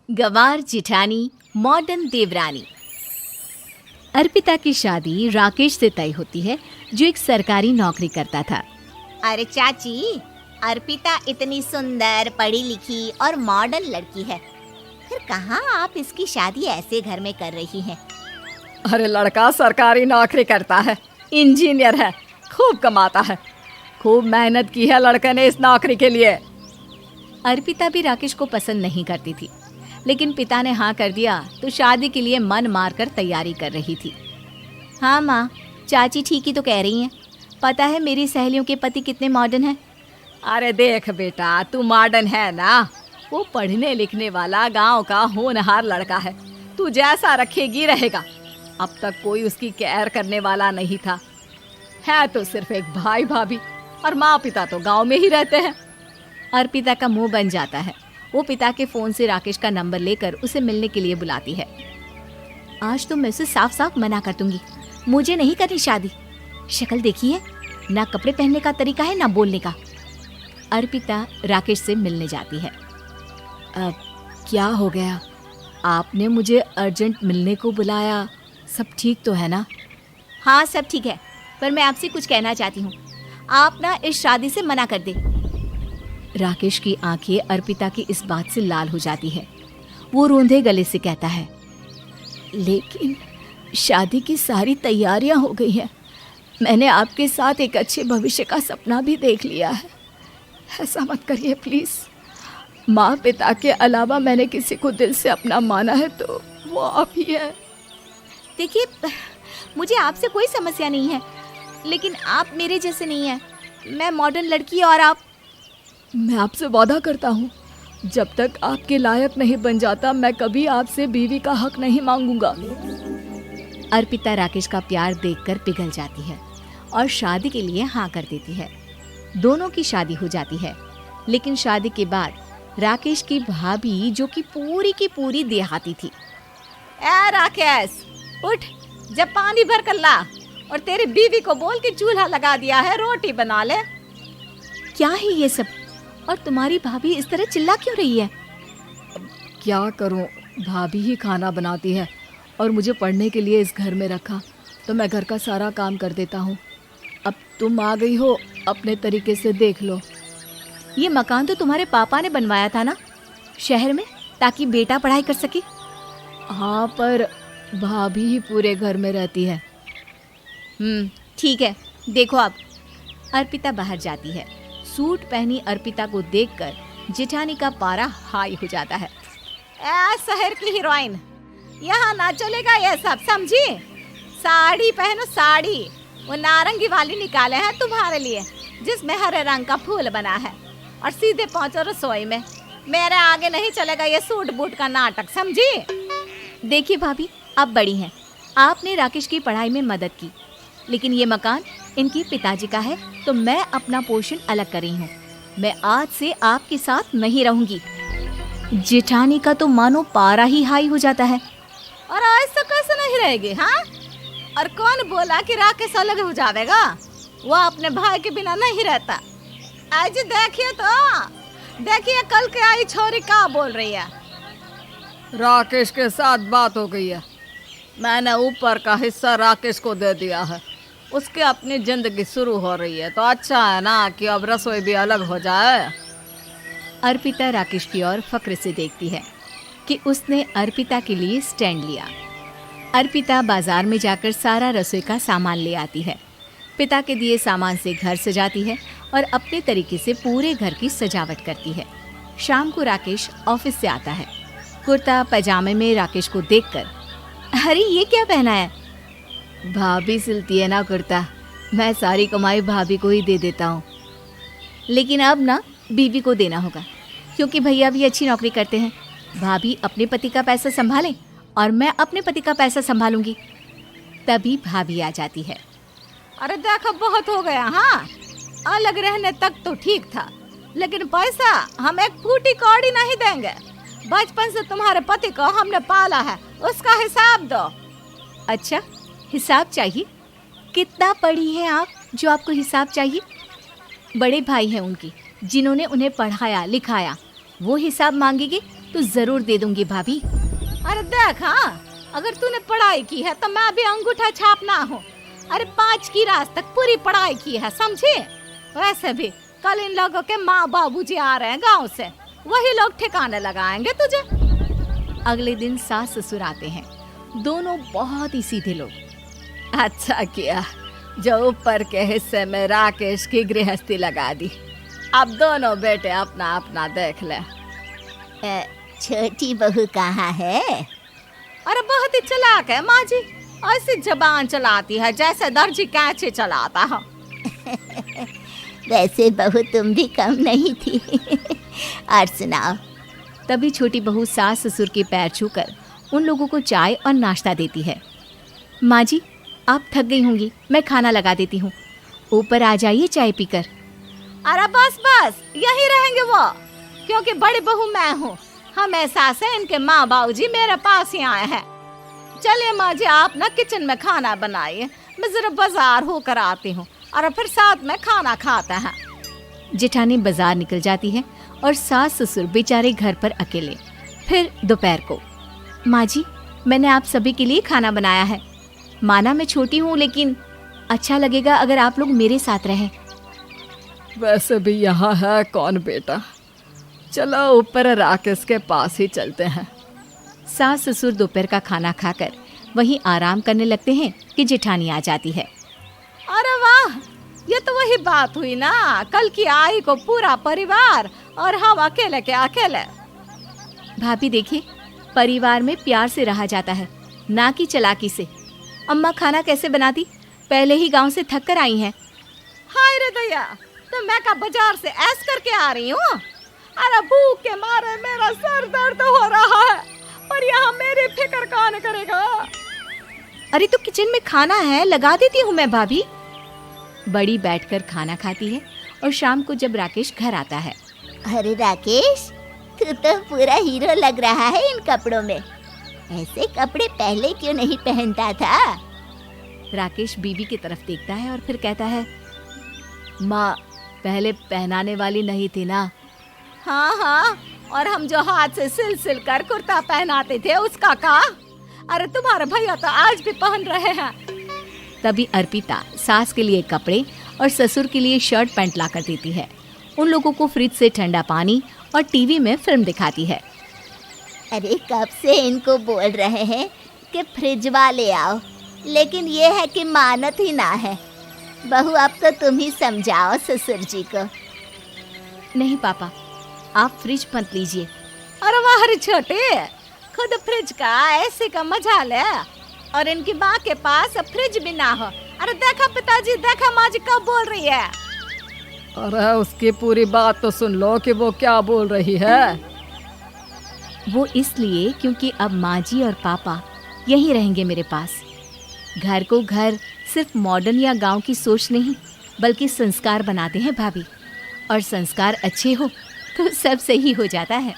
गंवार जिठानी modern देवरानी। अर्पिता की शादी राकेश से तय होती है, जो एक सरकारी नौकरी करता था। अरे चाची, अर्पिता इतनी सुंदर, पढ़ी लिखी और मॉडर्न लड़की है, फिर कहाँ आप इसकी शादी ऐसे घर में कर रही हैं? अरे लड़का सरकारी नौकरी करता है, इंजीनियर है, खूब कमाता है, खूब मेहनत की है लड़के ने इस नौकरी के लिए। अर्पिता भी राकेश को पसंद नहीं करती थी, लेकिन पिता ने हाँ कर दिया तो शादी के लिए मन मारकर तैयारी कर रही थी। हाँ माँ, चाची ठीक ही तो कह रही हैं। पता है मेरी सहेलियों के पति कितने मॉडर्न हैं। अरे देख बेटा, तू मॉडर्न है ना, वो पढ़ने लिखने वाला गांव का होनहार लड़का है, तू जैसा रखेगी रहेगा। अब तक कोई उसकी केयर करने वाला नहीं था, है तो सिर्फ एक भाई भाभी, और माँ पिता तो गांव में ही रहते हैं। अर्पिता का मुंह बन जाता है। वो पिता के फोन से राकेश का नंबर लेकर उसे मिलने के लिए बुलाती है। आज तो मैं उसे साफ साफ मना कर दूंगी, मुझे नहीं करनी शादी। शक्ल देखिए, ना कपड़े पहनने का तरीका है ना बोलने का। अर्पिता राकेश से मिलने जाती है। अब क्या हो गया? आपने मुझे अर्जेंट मिलने को बुलाया, सब ठीक तो है ना? हाँ सब ठीक है, पर मैं आपसे कुछ कहना चाहती हूँ। आप ना इस शादी से मना कर दे। राकेश की आंखें अर्पिता की इस बात से लाल हो जाती है। वो रोंधे गले से कहता है, लेकिन शादी की सारी तैयारियां हो गई हैं। मैंने आपके साथ एक अच्छे भविष्य का सपना भी देख लिया है। ऐसा मत करिए प्लीज। माँ पिता के अलावा मैंने किसी को दिल से अपना माना है तो वो आप ही है। देखिए, मुझे आपसे कोई समस्या नहीं है, लेकिन आप मेरे जैसे नहीं हैं। मैं मॉडर्न लड़की और आप। मैं आपसे वादा करता हूँ, जब तक आपके लायक नहीं बन जाता मैं कभी आपसे बीवी का हक नहीं मांगूंगा। अर्पिता राकेश का प्यार देखकर पिघल जाती है और शादी के लिए हाँ कर देती है। दोनों की शादी हो जाती है, लेकिन शादी के बाद राकेश की भाभी, जो कि पूरी देहाती थी। ए राकेश, उठ, जब पानी भर कर ला और तेरी बीवी को बोल के चूल्हा लगा दिया है, रोटी बना ले। क्या है ये सब? और तुम्हारी भाभी इस तरह चिल्ला क्यों रही है? क्या करूं, भाभी ही खाना बनाती है और मुझे पढ़ने के लिए इस घर में रखा, तो मैं घर का सारा काम कर देता हूँ। अब तुम आ गई हो, अपने तरीके से देख लो। ये मकान तो तुम्हारे पापा ने बनवाया था ना, शहर में, ताकि बेटा पढ़ाई कर सके। हाँ, पर भाभी ही पूरे घर में रहती है। ठीक है, देखो आप। अर्पिता बाहर जाती है। सूट पहनी अर्पिता को देखकर जेठानी का पारा हाई हो जाता है। ए शहर की हीरोइन, यहाँ ना चलेगा ये सब, समझी? साड़ी पहनो, साड़ी। वो नारंगी वाली निकाले हैं तुम्हारे लिए, जिसमें हरे रंग का फूल बना है, और सीधे पहुंचो रसोई में। मेरे आगे नहीं चलेगा ये सूट बूट का नाटक, समझी? देखिए भाभी, आप बड़ी हैं, आपने राकेश की पढ़ाई में मदद की, लेकिन ये मकान इनके पिताजी का है, तो मैं अपना पोर्शन अलग कर रही हूँ। मैं आज से आपके साथ नहीं रहूंगी। जेठानी का तो मानो पारा ही हाई हो जाता है। और ऐसा कैसे नहीं रहेगी? हाँ, और कौन बोला कि राकेश अलग हो जाएगा? वो अपने भाई के बिना नहीं रहता। आज देखिए तो, देखिए कल के आई छोरी क्या बोल रही है। राकेश के साथ बात हो गई है, मैंने ऊपर का हिस्सा राकेश को दे दिया है। उसकी अपनी जिंदगी शुरू हो रही है, तो अच्छा है ना कि अब रसोई भी अलग हो जाए। अर्पिता राकेश की ओर फक्र से देखती है कि उसने अर्पिता के लिए स्टैंड लिया। अर्पिता बाजार में जाकर सारा रसोई का सामान ले आती है। पिता के दिए सामान से घर सजाती है और अपने तरीके से पूरे घर की सजावट करती है। शाम को राकेश ऑफिस से आता है। कुर्ता पजामे में राकेश को देखकर, अरे ये क्या पहना है? भाभी सिलती है ना कुर्ता, मैं सारी कमाई भाभी को ही दे देता हूँ। लेकिन अब ना बीवी को देना होगा, क्योंकि भैया भी अच्छी नौकरी करते हैं। भाभी अपने पति का पैसा संभालें और मैं अपने पति का पैसा संभालूंगी। तभी भाभी आ जाती है। अरे देखो, बहुत हो गया। हाँ, अलग रहने तक तो ठीक था, लेकिन पैसा हम एक फूटी कौड़ी नहीं देंगे। बचपन से तुम्हारे पति को हमने पाला है, उसका हिसाब दो। अच्छा, हिसाब चाहिए? कितना पढ़ी है आप जो आपको हिसाब चाहिए? बड़े भाई हैं उनकी, जिन्होंने उन्हें पढ़ाया लिखाया, वो हिसाब मांगेंगे तो जरूर दे दूंगी भाभी। अरे देख, हाँ, अगर तूने पढ़ाई की है तो मैं भी अंगूठा छापना हूँ। अरे 5 की क्लास तक पूरी पढ़ाई की है, समझे? वैसे भी कल इन लोगों के माँ बाबूजी आ रहे हैं गांव से, वही लोग ठिकाने लगाएंगे तुझे। अगले दिन सास ससुर आते हैं, दोनों बहुत ही सीधे लोग। अच्छा किया जो ऊपर के हिस्से में राकेश की गृहस्थी लगा दी। अब दोनों बेटे अपना अपना देख ले। छोटी बहू कहाँ है? अरे बहुत ही चालाक है माँ जी, ऐसी जबान चलाती है जैसे दर्जी कैंची चलाता है। वैसे बहू तुम भी कम नहीं थी। और सुनाओ। तभी छोटी बहू सास ससुर के पैर छूकर उन लोगों को चाय और नाश्ता देती है। माँ जी, आप थक गई होंगी, मैं खाना लगा देती हूँ, ऊपर आ जाइए चाय पीकर। अरे बस बस, यही रहेंगे वो, क्योंकि बड़ी बहू मैं हूँ। हम एहसास है इनके माँ बाबूजी मेरे पास ही आए हैं। चलिए माँ जी, आप ना किचन में खाना बनाइए, मैं जरा बाजार होकर आती हूँ और फिर साथ में खाना खाता है। जेठानी बाजार निकल जाती है और सास ससुर बेचारे घर पर अकेले। फिर दोपहर को, माँ जी, मैंने आप सभी के लिए खाना बनाया है। माना मैं छोटी हूँ, लेकिन अच्छा लगेगा अगर आप लोग मेरे साथ रहें। वैसे भी यहाँ है कौन बेटा, चलो ऊपर राकेश के पास ही चलते हैं। सास ससुर दोपहर का खाना खाकर वहीं आराम करने लगते हैं कि जेठानी आ जाती है। अरे वाह, ये तो वही बात हुई ना, कल की आई को पूरा परिवार और हम अकेले के अकेले। भाभी देखिए, परिवार में प्यार से रहा जाता है, ना कि चालाकी से। अम्मा खाना कैसे बनाती, पहले ही गांव से थक कर आई हैं। हाय रे दया, तो मैं का बाजार से ऐस करके आ रही हूँ। अरे भूख के मारे मेरा सर दर्द हो रहा है, पर यहाँ मेरी फिक्र कौन करेगा। अरे तो किचन में खाना है, लगा देती हूँ मैं भाभी। बड़ी बैठकर खाना खाती है और शाम को जब राकेश घर आता है। अरे राकेश, तू तो पूरा हीरो लग रहा है इन कपड़ों में। ऐसे कपड़े पहले क्यों नहीं पहनता था? राकेश बीवी की तरफ देखता है और फिर कहता है, माँ पहले पहनाने वाली नहीं थी ना। हाँ हाँ, और हम जो हाथ से सिल सिल कर कुर्ता पहनाते थे उसका का? अरे तुम्हारे भैया तो आज भी पहन रहे हैं। तभी अर्पिता सास के लिए कपड़े और ससुर के लिए शर्ट पैंट ला कर देती है। उन लोगों को फ्रिज से ठंडा पानी और टीवी में फिल्म दिखाती है। अरे कब से इनको बोल रहे हैं कि फ्रिज वाले आओ, लेकिन ये है कि मानत ही ना है। बहू, अब तो तुम ही समझाओ ससुर जी को। नहीं पापा, आप फ्रिज मत लीजिए। अरे वाह रे छोटे, खुद फ्रिज का ऐसे का मजा ले, और इनकी माँ के पास फ्रिज भी ना हो। अरे देखा पिताजी, देखा माँ जी कब बोल रही है। अरे उसकी पूरी बात तो सुन लो कि वो क्या बोल रही है। वो इसलिए क्योंकि अब माँ जी और पापा यहीं रहेंगे मेरे पास। घर को घर सिर्फ मॉडर्न या गांव की सोच नहीं, बल्कि संस्कार बनाते हैं भाभी, और संस्कार अच्छे हो तो सब सही हो जाता है।